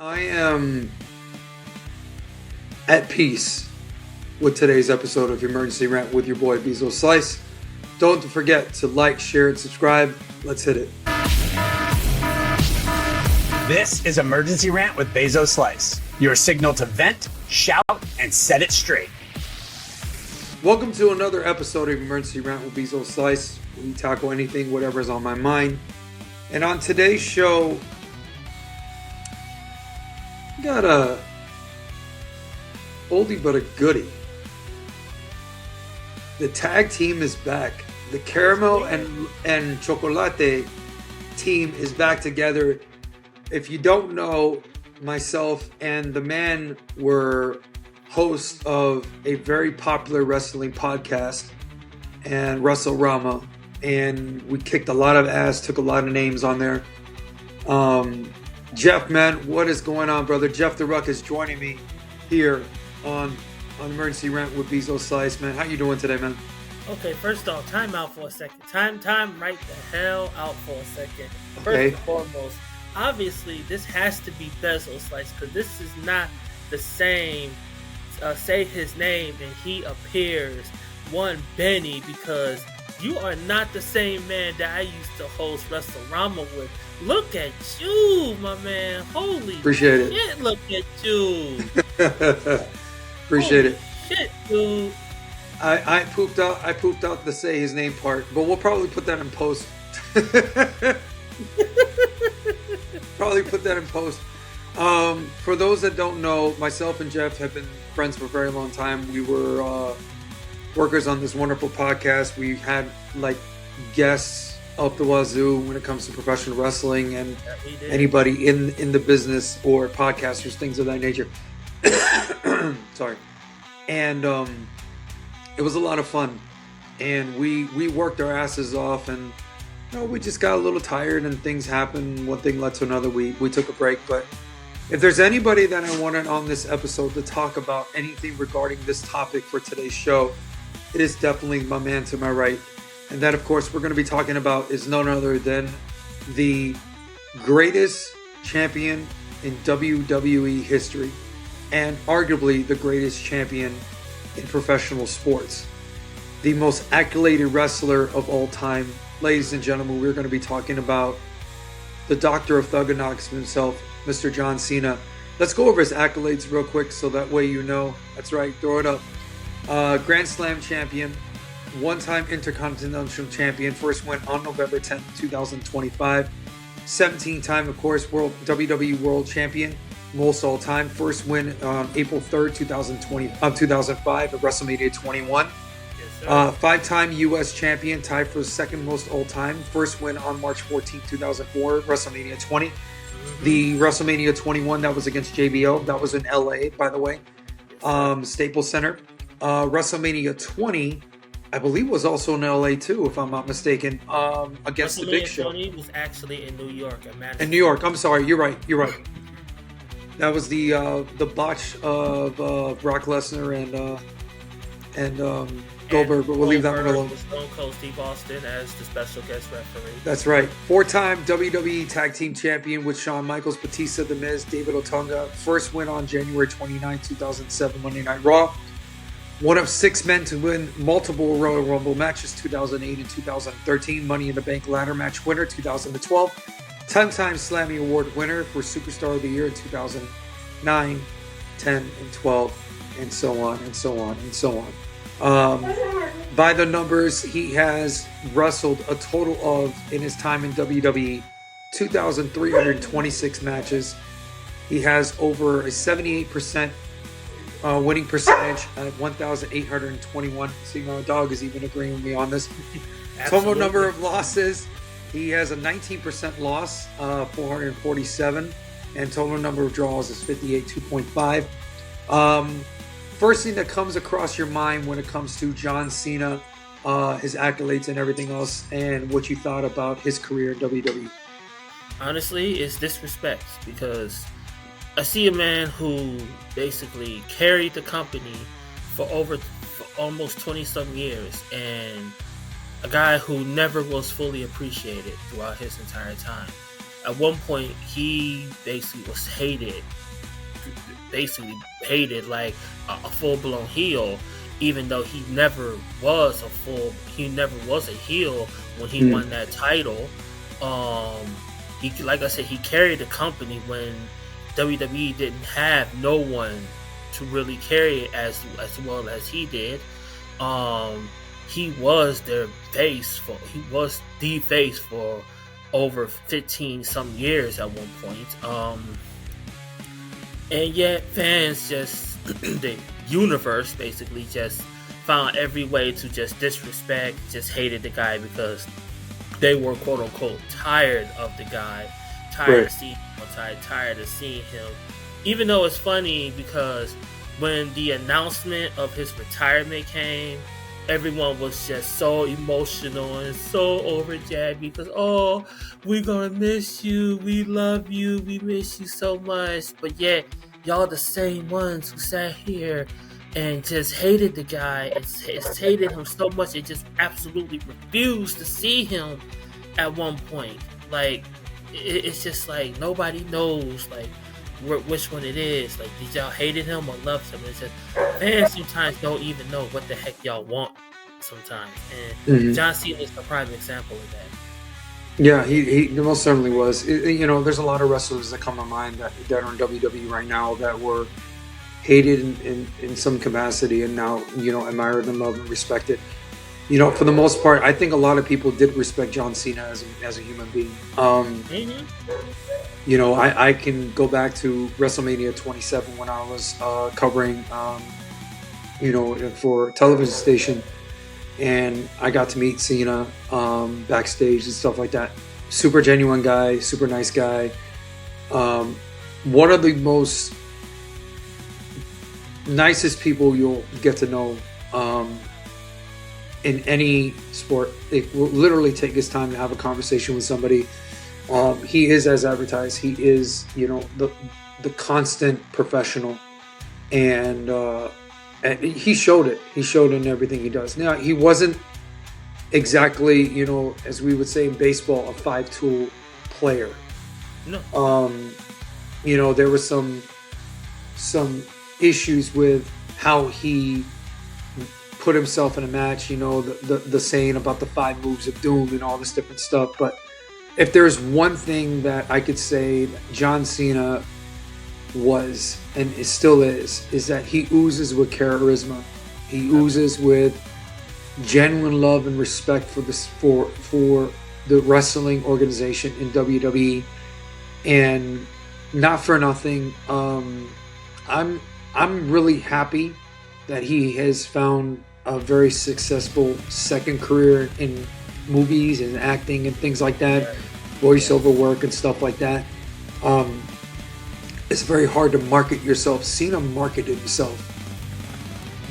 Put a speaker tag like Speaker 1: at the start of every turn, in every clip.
Speaker 1: I am at peace with today's episode of Emergency Rant with your boy Bezoslice. Don't forget to like, share, and subscribe. Let's hit it.
Speaker 2: This is Emergency Rant with Bezoslice, your signal to vent, shout, and set it straight.
Speaker 1: Welcome to another episode of Emergency Rant with Bezoslice. We tackle anything, whatever's on my mind. And on today's show, we got a oldie but a goodie. The tag team is back. The Caramel and Chocolate team is back together. If you don't know, myself and the man were hosts of a very popular wrestling podcast and WrestleRama, and we kicked a lot of ass, took a lot of names on there. Jeff, man, what is going on, brother? Jeff the Ruck is joining me here on Emergency Rant with Bezoslice, man. How you doing today, man?
Speaker 3: Okay, first off, time out for a second. Time right the hell out for a second. First
Speaker 1: Okay.
Speaker 3: and foremost, obviously, this has to be Bezoslice, because this is not the same, say his name and he appears, one Benny, because you are not the same man that I used to host WrestleRama with. Look at you, my man. Holy
Speaker 1: Appreciate
Speaker 3: shit, look at you.
Speaker 1: Appreciate
Speaker 3: Holy
Speaker 1: it.
Speaker 3: shit, dude.
Speaker 1: I pooped out the say his name part, but we'll probably put that in post. Probably put that in post. For those that don't know, myself and Jeff have been friends for a very long time. We were workers on this wonderful podcast. We had like guests up the wazoo when it comes to professional wrestling and anybody in the business or podcasters, things of that nature. Sorry. And it was a lot of fun. And we worked our asses off, and we just got a little tired and things happened. One thing led to another. We took a break. But if there's anybody that I wanted on this episode to talk about anything regarding this topic for today's show, it is definitely my man to my right. And that, of course, we're going to be talking about is none other than the greatest champion in WWE history and arguably the greatest champion in professional sports. The most accoladed wrestler of all time. Ladies and gentlemen, we're going to be talking about the Doctor of Thugonomics himself, Mr. John Cena. Let's go over his accolades real quick so that way you know. That's right, throw it up. Grand Slam champion, one-time Intercontinental champion, first win on November 10th, 2025. 17-time, of course, WWE World Champion, most all-time. First win on April 3rd, 2005 at WrestleMania 21. Five-time U.S. champion, tied for second most all-time. First win on March 14th, 2004, WrestleMania 20. The WrestleMania 21, that was against JBL. That was in L.A., by the way. Staples Center. WrestleMania 20, I believe, was also in LA too, if I'm not mistaken. Against the Big Show.
Speaker 3: 20 was actually in New York.
Speaker 1: In New York, I'm sorry, you're right. That was the botch of Brock Lesnar and Goldberg, but we'll leave that one alone.
Speaker 3: Stone Cold Steve Austin as the special guest referee.
Speaker 1: That's right. Four-time WWE Tag Team Champion with Shawn Michaels, Batista, The Miz, David Otunga. First win on January 29, 2007, Monday Night Raw. One of six men to win multiple Royal Rumble matches, 2008 and 2013. Money in the Bank ladder match winner, 2012. 10-time Slammy Award winner for Superstar of the Year in 2009, 10, and 12, and so on, and so on, and so on. By the numbers, he has wrestled a total of, in his time in WWE, 2,326 matches. He has over a 78% winning percentage at 1,821. See, my dog is even agreeing with me on this. Total number of losses, he has a 19% loss, 447, and total number of draws is 58, 2.5. First thing that comes across your mind when it comes to John Cena, his accolades and everything else, and what you thought about his career in WWE?
Speaker 3: Honestly, it's disrespect, because I see a man who basically carried the company for almost 20-some years, and a guy who never was fully appreciated throughout his entire time. at one point he basically was hated like a full-blown heel, even though he never was a heel when he won that title. He, like I said, he carried the company when WWE didn't have no one to really carry it as well as he did. He was their face for over 15 some years at one point. And yet fans just the universe basically just found every way to just disrespect, just hated the guy because they were quote unquote tired of the guy, tired of seeing him, tired of seeing him. Even though it's funny because when the announcement of his retirement came, everyone was just so emotional and so overjoyed because, oh, we're gonna miss you, we love you, we miss you so much. But yet, y'all the same ones who sat here and just hated the guy, it's hated him so much, it just absolutely refused to see him at one point. Like, it's just like nobody knows like which one it is. Like, did y'all hated him or loved him? It's just fans sometimes don't even know what the heck y'all want sometimes. And John Cena is a prime example of that.
Speaker 1: Yeah, he most certainly was. There's a lot of wrestlers that come to mind that are in WWE right now that were hated in some capacity and now, admired and loved and respected. For the most part, I think a lot of people did respect John Cena as a human being. I can go back to WrestleMania 27 when I was covering, for a television station, and I got to meet Cena backstage and stuff like that. Super genuine guy, super nice guy. One of the most nicest people you'll get to know in any sport. It will literally take his time to have a conversation with somebody. He is as advertised. He is, the constant professional, and he showed it. He showed it in everything he does. Now, he wasn't exactly, as we would say in baseball, a 5-tool player.
Speaker 3: No.
Speaker 1: There was some issues with how he put himself in a match. The saying about the 5 moves of doom and all this different stuff. But if there's one thing that I could say that John Cena was and it still is that he oozes with charisma. He oozes with genuine love and respect for the wrestling organization in WWE. And not for nothing, I'm really happy that he has found a very successful second career in movies and acting and things like that, voiceover work and stuff like that. It's very hard to market yourself. Cena marketed himself.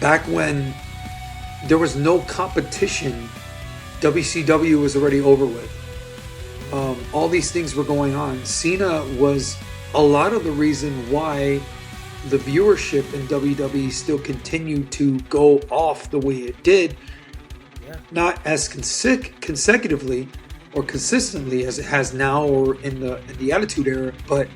Speaker 1: Back when there was no competition, WCW was already over with. All these things were going on. Cena was a lot of the reason why the viewership in WWE still continued to go off the way it did. Not as consecutively or consistently as it has now or in the Attitude Era, but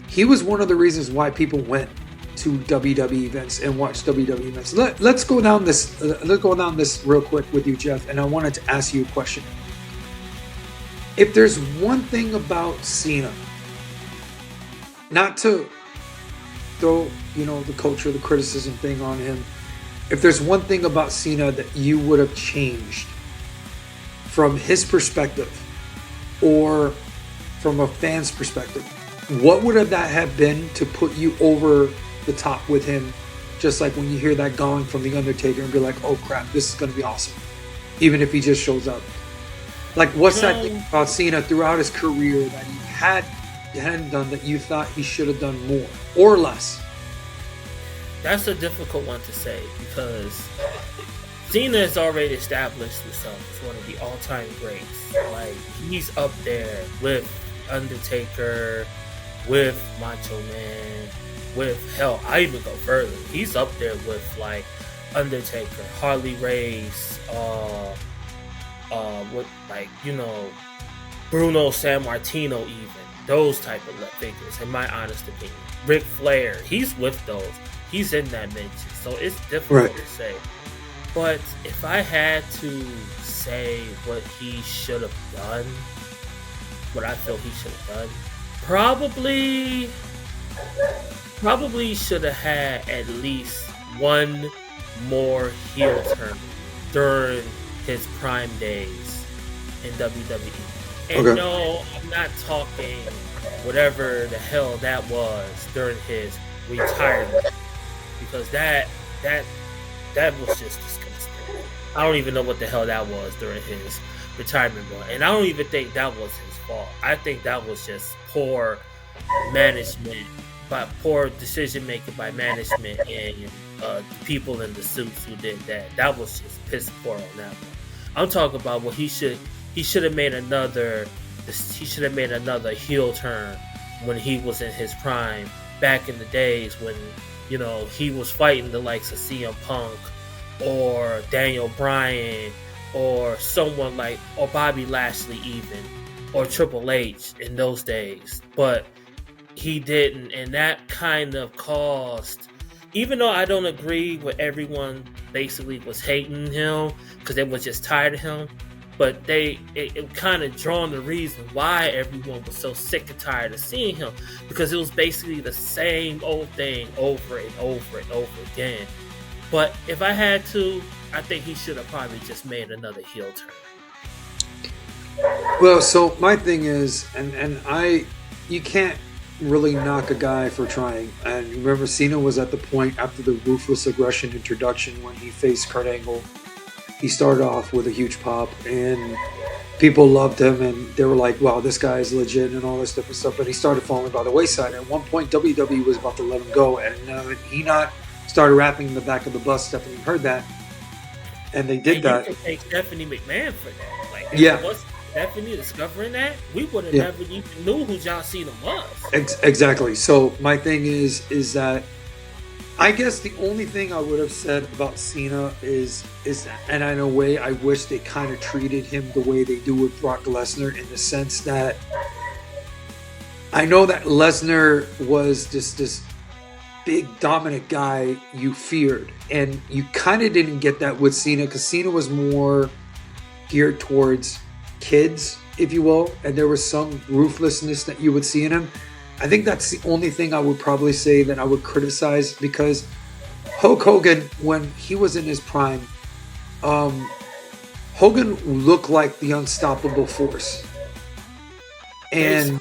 Speaker 1: he was one of the reasons why people went to WWE events and watched WWE events. Let's go down this. Let's go down this real quick with you, Jeff. And I wanted to ask you a question. If there's one thing about Cena, not to throw the culture, the criticism thing on him. If there's one thing about Cena that you would have changed from his perspective or from a fan's perspective, what would that have been to put you over the top with him? Just like when you hear that gong from The Undertaker and be like, oh crap, this is going to be awesome. Even if he just shows up. Like, what's that thing about Cena throughout his career that he hadn't done that you thought he should have done more or less?
Speaker 3: That's a difficult one to say because Cena has already established himself as one of the all-time greats. Like, he's up there with Undertaker, with Macho Man, with, hell, I even go further. He's up there with, like, Undertaker, Harley Race, with, like, Bruno Sammartino, even those type of figures, in my honest opinion. Ric Flair, he's with those. He's in that mention, so it's difficult to say. But if I had to say what he should have done, what I feel he should have done, probably should have had at least one more heel turn during his prime days in WWE. And no, I'm not talking whatever the hell that was during his retirement, because that was just disgusting. I don't even know what the hell that was during his retirement run, and I don't even think that was his fault. I think that was just poor management, poor decision making by management and people in the suits who did that. That was just piss poor on that one. I'm talking about what he should have made another heel turn when he was in his prime back in the days when, you know, he was fighting the likes of CM Punk or Daniel Bryan or someone like, or Bobby Lashley even, or Triple H in those days. But he didn't, and that kind of caused, even though I don't agree with everyone basically was hating him because they was just tired of him, but it kind of drawn the reason why everyone was so sick and tired of seeing him, because it was basically the same old thing over and over and over again. But if I had to, I think he should have probably just made another heel turn.
Speaker 1: Well, so my thing is, you can't really knock a guy for trying. And remember, Cena was at the point after the Ruthless Aggression introduction when he faced Kurt Angle. He started off with a huge pop, and people loved him, and they were like, wow, this guy is legit and all this different stuff. But he started falling by the wayside. At one point, WWE was about to let him go, and he not started rapping in the back of the bus. Stephanie heard that, and they did that.
Speaker 3: You can take Stephanie McMahon for that. Like,
Speaker 1: yeah.
Speaker 3: Was Stephanie discovering that, we would have never even knew who John Cena was.
Speaker 1: Exactly. So my thing is that I guess the only thing I would have said about Cena is, and in a way, I wish they kind of treated him the way they do with Brock Lesnar, in the sense that I know that Lesnar was just this big dominant guy you feared, and you kind of didn't get that with Cena, because Cena was more geared towards kids, if you will, and there was some ruthlessness that you would see in him. I think that's the only thing I would probably say that I would criticize, because Hulk Hogan, when he was in his prime, Hogan looked like the unstoppable force, and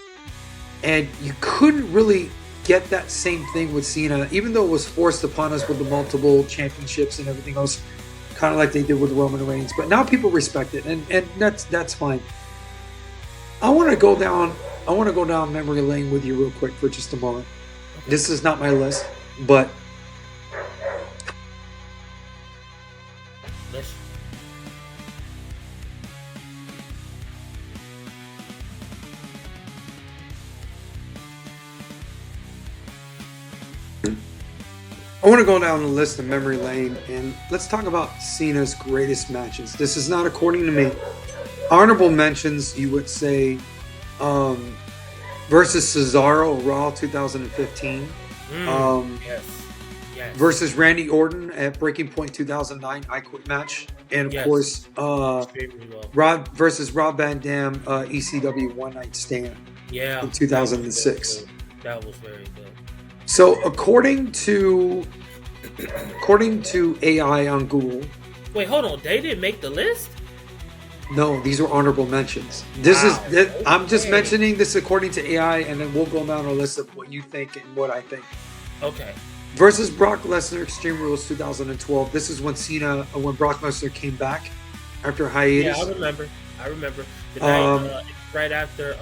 Speaker 1: you couldn't really get that same thing with Cena, even though it was forced upon us with the multiple championships and everything else, kind of like they did with Roman Reigns. But now people respect it, and that's fine. I want to go down memory lane with you real quick for just a moment. This is not my list, but I want to go down the list of memory lane, and let's talk about Cena's greatest matches. This is not according to me. Honorable mentions, you would say, versus Cesaro, Raw 2015.
Speaker 3: Yes.
Speaker 1: Versus Randy Orton at Breaking Point 2009, I Quit match. And of course, versus Rob Van Dam, ECW One Night Stand in 2006.
Speaker 3: That was very good.
Speaker 1: So according to AI on Google.
Speaker 3: Wait, hold on. They didn't make the list?
Speaker 1: No, these are honorable mentions. I'm just mentioning this according to AI, and then we'll go down a list of what you think and what I think.
Speaker 3: Okay.
Speaker 1: Versus Brock Lesnar, Extreme Rules 2012. This is when Brock Lesnar came back after hiatus.
Speaker 3: Yeah, I remember. The night, right after.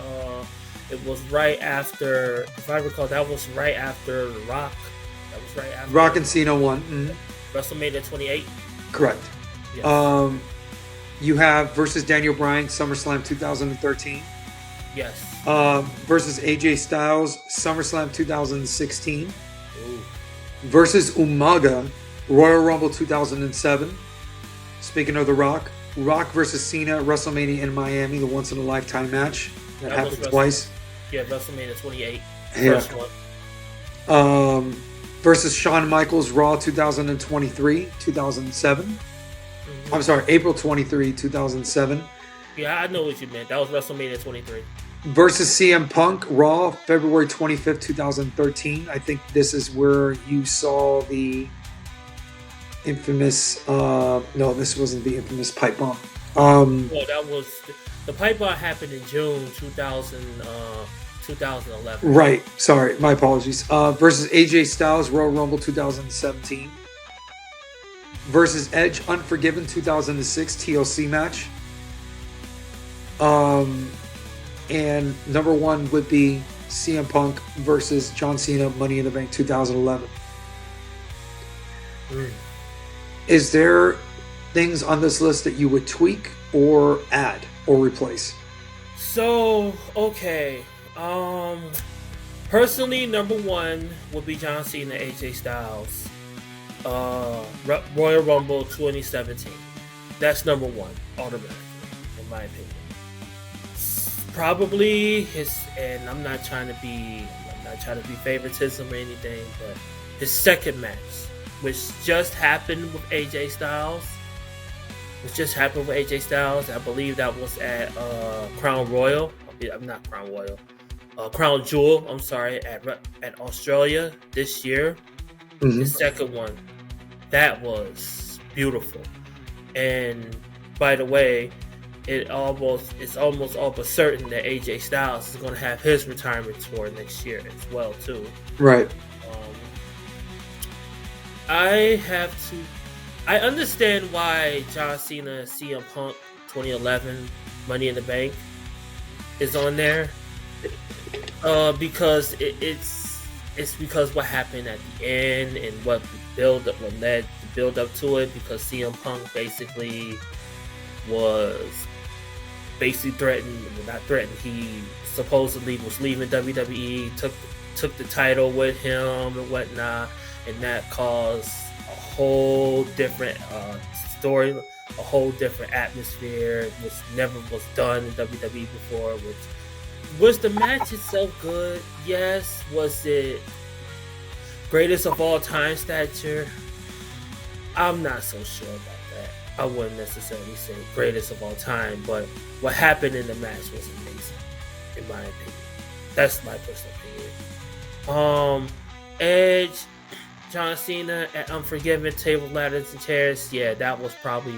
Speaker 3: It was right after, if I recall, that was right after The Rock. That was right after
Speaker 1: Rock and Cena won. Mm-hmm.
Speaker 3: WrestleMania 28.
Speaker 1: Correct. Yes. You have versus Daniel Bryan, SummerSlam 2013.
Speaker 3: Yes.
Speaker 1: Versus AJ Styles, SummerSlam 2016.
Speaker 3: Ooh.
Speaker 1: Versus Umaga, Royal Rumble 2007. Speaking of The Rock. Rock versus Cena, WrestleMania in Miami, the once-in-a-lifetime match. That happened twice.
Speaker 3: Yeah, WrestleMania 28.
Speaker 1: Yeah.
Speaker 3: First one.
Speaker 1: Versus Shawn Michaels, Raw 2023, 2007.
Speaker 3: Mm-hmm.
Speaker 1: I'm sorry, April 23, 2007.
Speaker 3: Yeah, I know what you meant. That was WrestleMania 23.
Speaker 1: Versus CM Punk, Raw, February 25th, 2013. I think this is where you saw the infamous, no, this wasn't the infamous pipe bomb.
Speaker 3: Well, that was, the pipe bomb happened in June 2011.
Speaker 1: Right, sorry, my apologies. Versus AJ Styles, Royal Rumble 2017. Versus Edge, Unforgiven 2006 TLC match. And number one would be CM Punk versus John Cena, Money in the Bank 2011. Is there things on this list that you would tweak or add or replace?
Speaker 3: So, okay. Personally, number one would be John Cena, AJ Styles. Royal Rumble 2017. That's number one, automatically, in my opinion. Probably his, and I'm not trying to be favoritism or anything, but his second match, which just happened with AJ Styles. I believe that was at Crown Jewel. I'm sorry, at Australia this year.
Speaker 1: Mm-hmm.
Speaker 3: The second one, that was beautiful. And by the way, it's almost all but certain that AJ Styles is going to have his retirement tour next year as well too.
Speaker 1: Right.
Speaker 3: I understand why John Cena, CM Punk 2011 Money in the Bank is on there. Because it's because what happened at the end and what led the build up to it, because CM Punk basically threatened, not threatened, he supposedly was leaving WWE, took the title with him and whatnot, and that caused a whole different story, a whole different atmosphere, which never was done in WWE before. Which was the match itself good? Yes. Was it greatest of all time stature? I'm not so sure about that. I wouldn't necessarily say greatest of all time, but what happened in the match was amazing, in my opinion. That's my personal opinion. Edge, John Cena at Unforgiven, Table, Ladders, and Chairs. Yeah, that was probably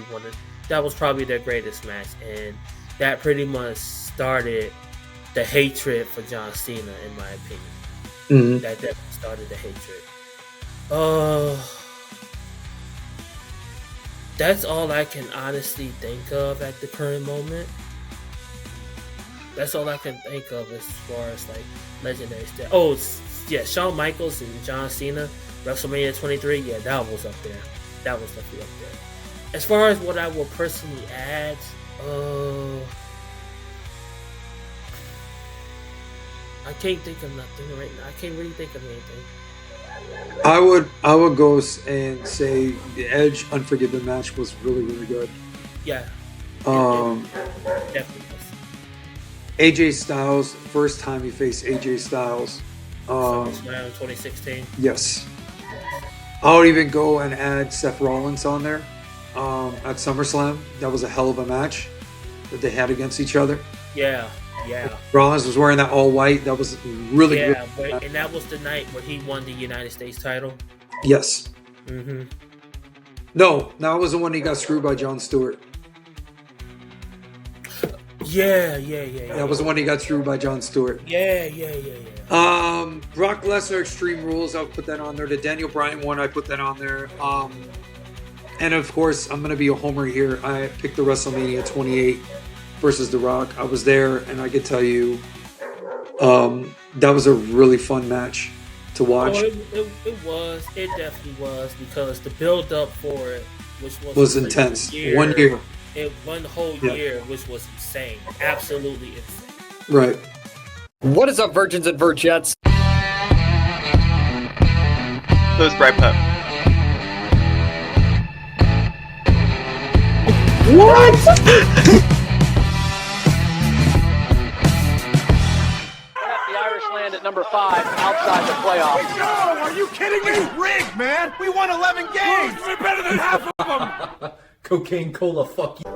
Speaker 3: their greatest match, and that pretty much started the hatred for John Cena, in my opinion.
Speaker 1: Mm-hmm.
Speaker 3: That definitely started the hatred. That's all I can honestly think of at the current moment. That's all I can think of as far as like legendary stuff. Oh, yeah, Shawn Michaels and John Cena, WrestleMania 23. Yeah, that was up there. That was definitely up there. As far as what I will personally add, I can't think of nothing right now. I can't really think of anything.
Speaker 1: I would go and say the Edge Unforgiven match was really, really good.
Speaker 3: Yeah. Definitely was.
Speaker 1: AJ Styles, first time he faced AJ Styles.
Speaker 3: SummerSlam 2016.
Speaker 1: Yes. I would even go and add Seth Rollins on there at SummerSlam. That was a hell of a match that they had against each other.
Speaker 3: Yeah.
Speaker 1: Rollins was wearing that all white. That was really good.
Speaker 3: And that was the night where he won the United States title.
Speaker 1: Yes.
Speaker 3: Mm-hmm.
Speaker 1: No, that was the one he got screwed by Jon Stewart.
Speaker 3: Yeah.
Speaker 1: That was the one he got screwed by Jon Stewart.
Speaker 3: Yeah.
Speaker 1: Brock Lesnar Extreme Rules, I'll put that on there. The Daniel Bryan one, I put that on there. And of course, I'm going to be a homer here. I picked the WrestleMania 28 versus The Rock. I was there, and I could tell you that was a really fun match to watch.
Speaker 3: Oh, it was. It definitely was, because the build up for it, which
Speaker 1: was intense. 1 year.
Speaker 3: One whole year, which was insane. Absolutely insane.
Speaker 1: Right.
Speaker 4: What is up, virgins and virgins?
Speaker 5: Who's Brad Pitt? The Irish land at number 5 outside the playoffs.
Speaker 6: No, are you kidding me? Rigged, man. We won 11 games. We're better than half of them.
Speaker 7: Cocaine cola, fuck you.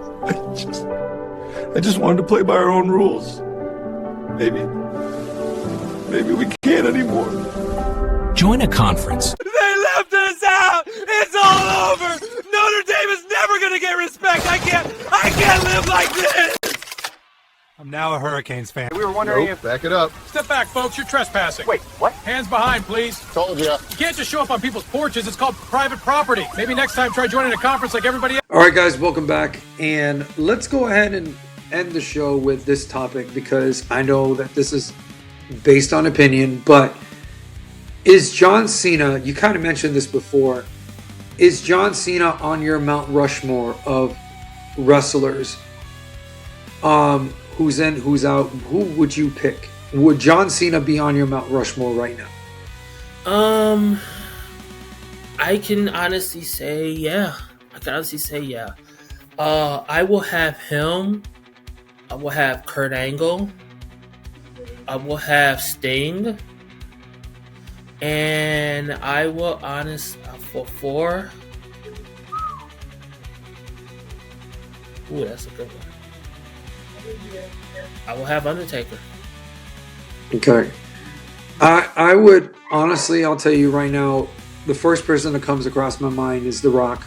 Speaker 6: I just wanted to play by our own rules. Maybe we can't anymore.
Speaker 8: Join a conference.
Speaker 6: They left us out. It's all over. Notre Dame is never gonna get respect. I can't live like this. I'm now a Hurricanes fan.
Speaker 5: We were wondering if...
Speaker 6: Back it up.
Speaker 9: Step back, folks. You're trespassing.
Speaker 5: Wait, what?
Speaker 9: Hands behind, please.
Speaker 5: Told you.
Speaker 9: You can't just show up on people's porches. It's called private property. Maybe next time try joining a conference like everybody else.
Speaker 1: All right, guys, welcome back. And let's go ahead and end the show with this topic because I know that this is based on opinion, but is John Cena, you kind of mentioned this before, is John Cena on your Mount Rushmore of wrestlers? Who's in, who's out? Who would you pick? Would John Cena be on your Mount Rushmore right now?
Speaker 3: I can honestly say yeah. I will have him. I will have Kurt Angle. I will have Sting. And I will for 4. Ooh, that's a good one. I will have Undertaker.
Speaker 1: Okay. I would, honestly, I'll tell you right now, the first person that comes across my mind is The Rock.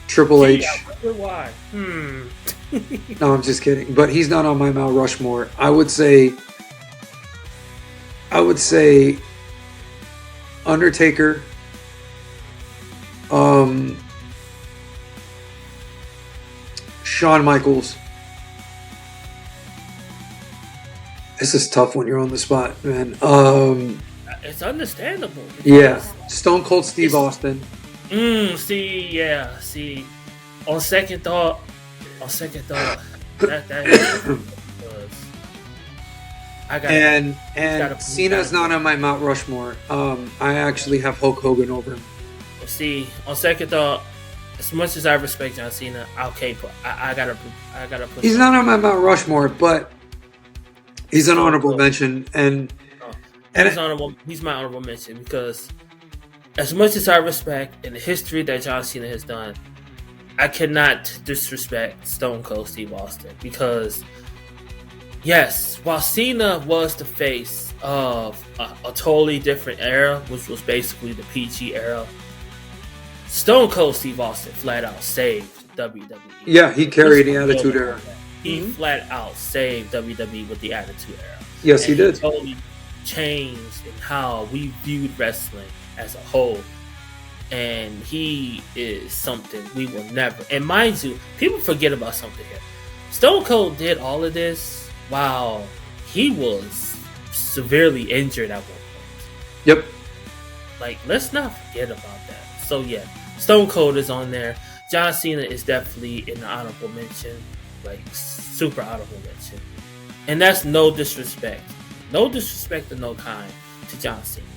Speaker 1: Triple H.
Speaker 3: I wonder why.
Speaker 1: No, I'm just kidding. But he's not on my Mount Rushmore. I would say Undertaker. Shawn Michaels. This is tough when you're on the spot, man.
Speaker 3: It's understandable.
Speaker 1: Yeah. Stone Cold Steve Austin.
Speaker 3: See. On second thought, that is I got
Speaker 1: and Cena's not on my Mount Rushmore. I actually have Hulk Hogan over him.
Speaker 3: See, on second thought, as much as I respect John Cena, I gotta put.
Speaker 1: He's not on my Mount Rushmore, but he's an honorable mention, and
Speaker 3: he's my honorable mention because as much as I respect in the history that John Cena has done, I cannot disrespect Stone Cold Steve Austin because yes, while Cena was the face of a totally different era, which was basically the PG era, Stone Cold Steve Austin flat out saved WWE.
Speaker 1: Yeah, he carried the Attitude Era.
Speaker 3: He flat out saved WWE with the Attitude Era.
Speaker 1: Yes, he did.
Speaker 3: He totally changed in how we viewed wrestling as a whole. And he is something we will never. And mind you, people forget about something here. Stone Cold did all of this while he was severely injured at one point.
Speaker 1: Yep.
Speaker 3: Like, let's not forget about that. So yeah, Stone Cold is on there. John Cena is definitely in the honorable mention. Like, super honorable mention. And that's no disrespect. No disrespect of no kind to John Cena.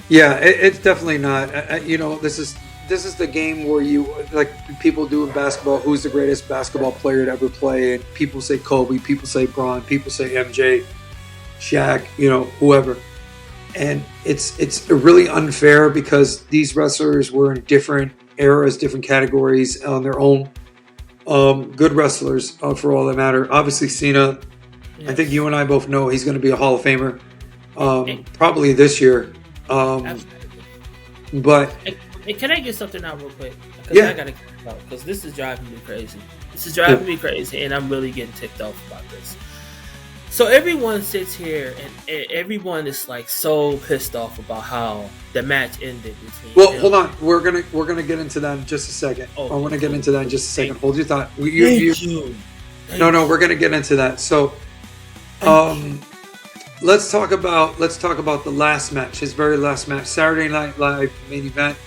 Speaker 1: Yeah, it's definitely not. This is the game where you, like people do in basketball, who's the greatest basketball player to ever play, and people say Kobe, people say Bron, people say MJ, Shaq, whoever. And it's really unfair because these wrestlers were in different eras, different categories on their own. Good wrestlers for all that matter. Obviously Cena, yes. I think you and I both know he's going to be a Hall of Famer probably this year. But
Speaker 3: hey, can I get something out real quick?
Speaker 1: Yeah.
Speaker 3: I gotta get it out because this is driving me crazy. Me crazy, and I'm really getting ticked off about this. So everyone sits here, and everyone is like so pissed off about how the match ended between.
Speaker 1: Well, hold on, we're gonna get into that in just a second.
Speaker 3: Oh,
Speaker 1: I want to get into that in just a second. Hold your thought.
Speaker 3: Thank you.
Speaker 1: No, we're gonna get into that. So, let's talk about the last match, his very last match, Saturday Night Live main event.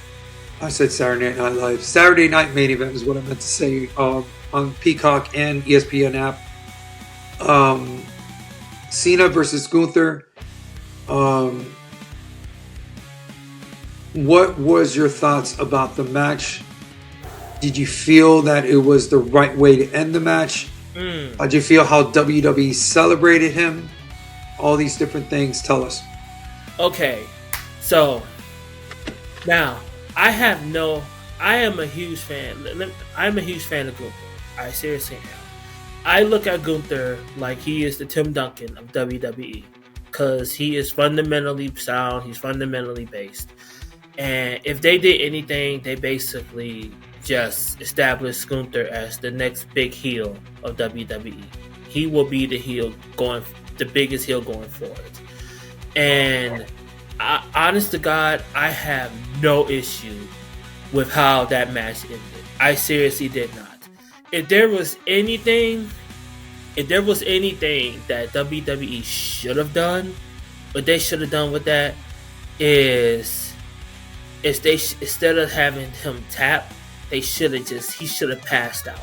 Speaker 1: I said Saturday Night Live. Saturday Night main event is what I meant to say. On Peacock and ESPN app. Cena versus Gunther. what was your thoughts about the match? Did you feel that it was the right way to end the match? How did you feel how WWE celebrated him? All these different things. Tell us.
Speaker 3: Okay, so now I am a huge fan. I'm a huge fan of Gunther. I seriously am. I look at Gunther like he is the Tim Duncan of WWE because he is fundamentally sound. He's fundamentally based. And if they did anything, they basically just established Gunther as the next big heel of WWE. He will be the biggest heel going forward. And honest to God, I have no issue with how that match ended. I seriously did not. If there was anything that WWE should have done, what they should have done with that is they instead of having him tap, he should have passed out.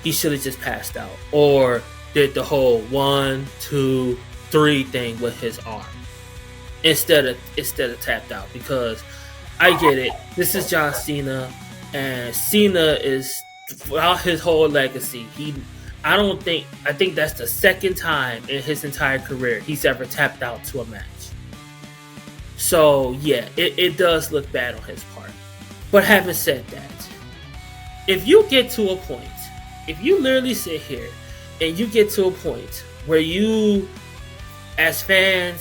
Speaker 3: He should have just passed out, or did the whole 1, 2, 3 thing with his arm instead of tapped out. Because I get it. This is John Cena, and Cena is throughout his whole legacy. I think that's the second time in his entire career he's ever tapped out to a match. So yeah, it does look bad on his part. But having said that, if you get to a point, if you literally sit here and you get to a point where you, as fans,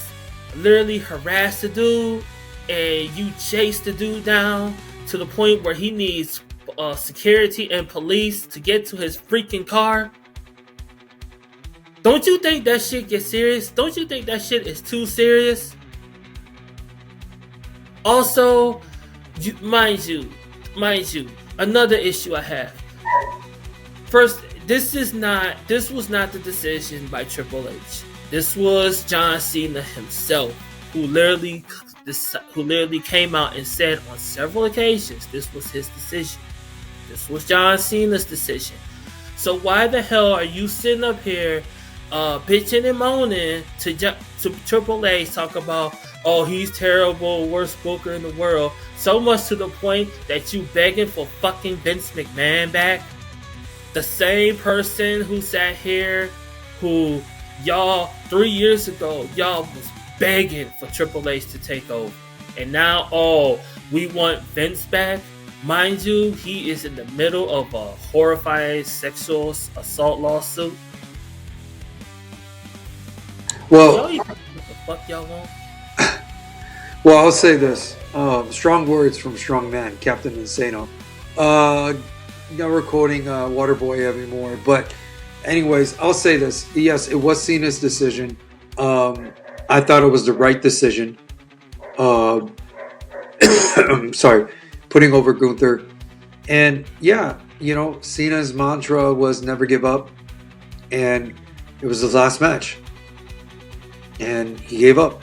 Speaker 3: literally harass the dude and you chase the dude down to the point where he needs security and police to get to his freaking car, don't you think that shit gets serious? Don't you think that shit is too serious? Also, mind you, another issue I have. First, this was not the decision by Triple H. This was John Cena himself, who literally came out and said on several occasions this was his decision. This was John Cena's decision. So why the hell are you sitting up here bitching and moaning to Triple H, talk about, oh, he's terrible, worst booker in the world, so much to the point that you begging for fucking Vince McMahon back? The same person who sat here, who y'all 3 years ago, y'all was begging for Triple H to take over. And now, oh, we want Vince back? Mind you, he is in the middle of a horrifying sexual assault lawsuit.
Speaker 1: Well,
Speaker 3: what the fuck y'all want?
Speaker 1: Well, I'll say this. Strong words from strong man, Captain Insano. Never quoting Waterboy anymore. But anyways, I'll say this. Yes, it was Cena's decision. I thought it was the right decision. Sorry. Putting over Gunther. And yeah, Cena's mantra was never give up. And it was his last match. And he gave up.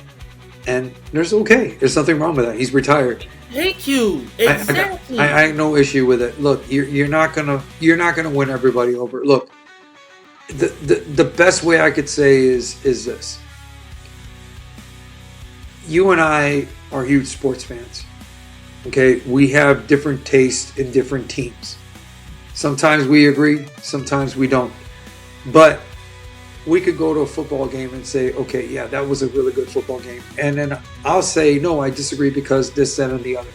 Speaker 1: And there's nothing wrong with that. He's retired.
Speaker 3: Thank you. Exactly.
Speaker 1: I have no issue with it. Look, you're not gonna win everybody over. Look, the best way I could say is this. You and I are huge sports fans. Okay, we have different tastes in different teams. Sometimes we agree, sometimes we don't. But we could go to a football game and say, okay, yeah, that was a really good football game. And then I'll say, no, I disagree because this, that, and the other.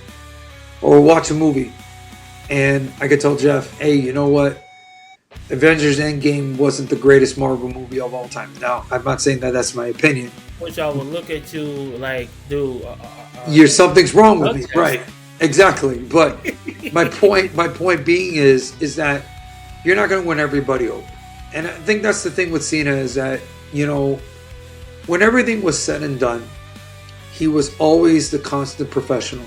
Speaker 1: Or watch a movie. And I could tell Jeff, hey, you know what? Avengers Endgame wasn't the greatest Marvel movie of all time. Now, I'm not saying that that's my opinion.
Speaker 3: Which I would look at you like, dude.
Speaker 1: Something's wrong with me. Right. Exactly. But my point being is that you're not going to win everybody over. And I think that's the thing with Cena is that, when everything was said and done, he was always the constant professional.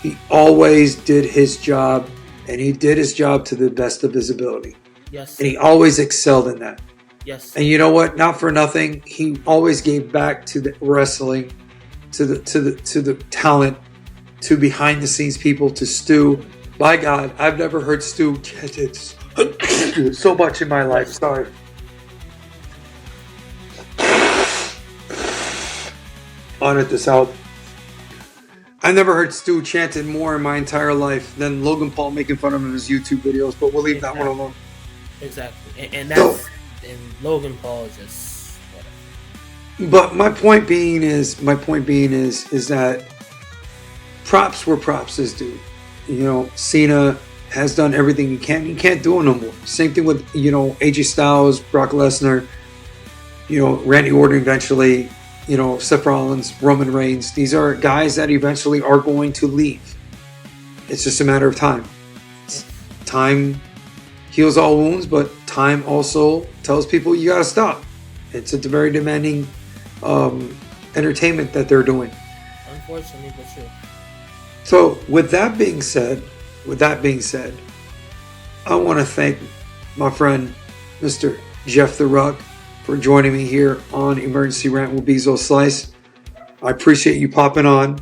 Speaker 1: He always did his job, and he did his job to the best of his ability.
Speaker 3: Yes.
Speaker 1: And he always excelled in that.
Speaker 3: Yes.
Speaker 1: And you know what? Not for nothing, he always gave back to the wrestling, to the talent, to behind the scenes people, to Stu. By God, I've never heard Stu get it so much in my life. Sorry. I'll edit this out. I never heard Stu chanted more in my entire life than Logan Paul making fun of him in his YouTube videos, but we'll leave that one alone.
Speaker 3: Exactly. And that's and Logan Paul is just whatever.
Speaker 1: But my point being is that props were props, this dude. You know, Cena has done everything he can. He can't do it no more. Same thing with, you know, AJ Styles, Brock Lesnar, you know, Randy Orton eventually, you know, Seth Rollins, Roman Reigns. These are guys that eventually are going to leave. It's just a matter of time. Time heals all wounds, but time also tells people you gotta stop. It's a very demanding entertainment that they're doing.
Speaker 3: Unfortunately, but true.
Speaker 1: So with that being said, I want to thank my friend Mr. Jeff the Ruck for joining me here on Emergency Rant with Bezoslice. I appreciate you popping on.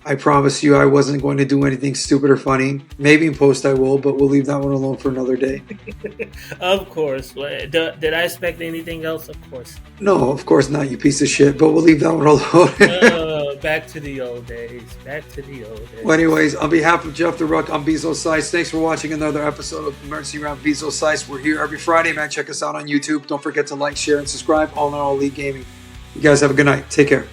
Speaker 1: I promise you I wasn't going to do anything stupid or funny. Maybe in post I will, but we'll leave that one alone for another day.
Speaker 3: Of course. Did I expect anything else? Of course.
Speaker 1: No, of course not, you piece of shit, but we'll leave that one alone.
Speaker 3: Back to the old days.
Speaker 1: Well, anyways, on behalf of Jeff the Ruck, I'm Bezoslice. Thanks for watching another episode of Emergency Round Bezoslice. We're here every Friday, man. Check us out on YouTube. Don't forget to like, share, and subscribe. All in all, Elite Gaming. You guys have a good night. Take care.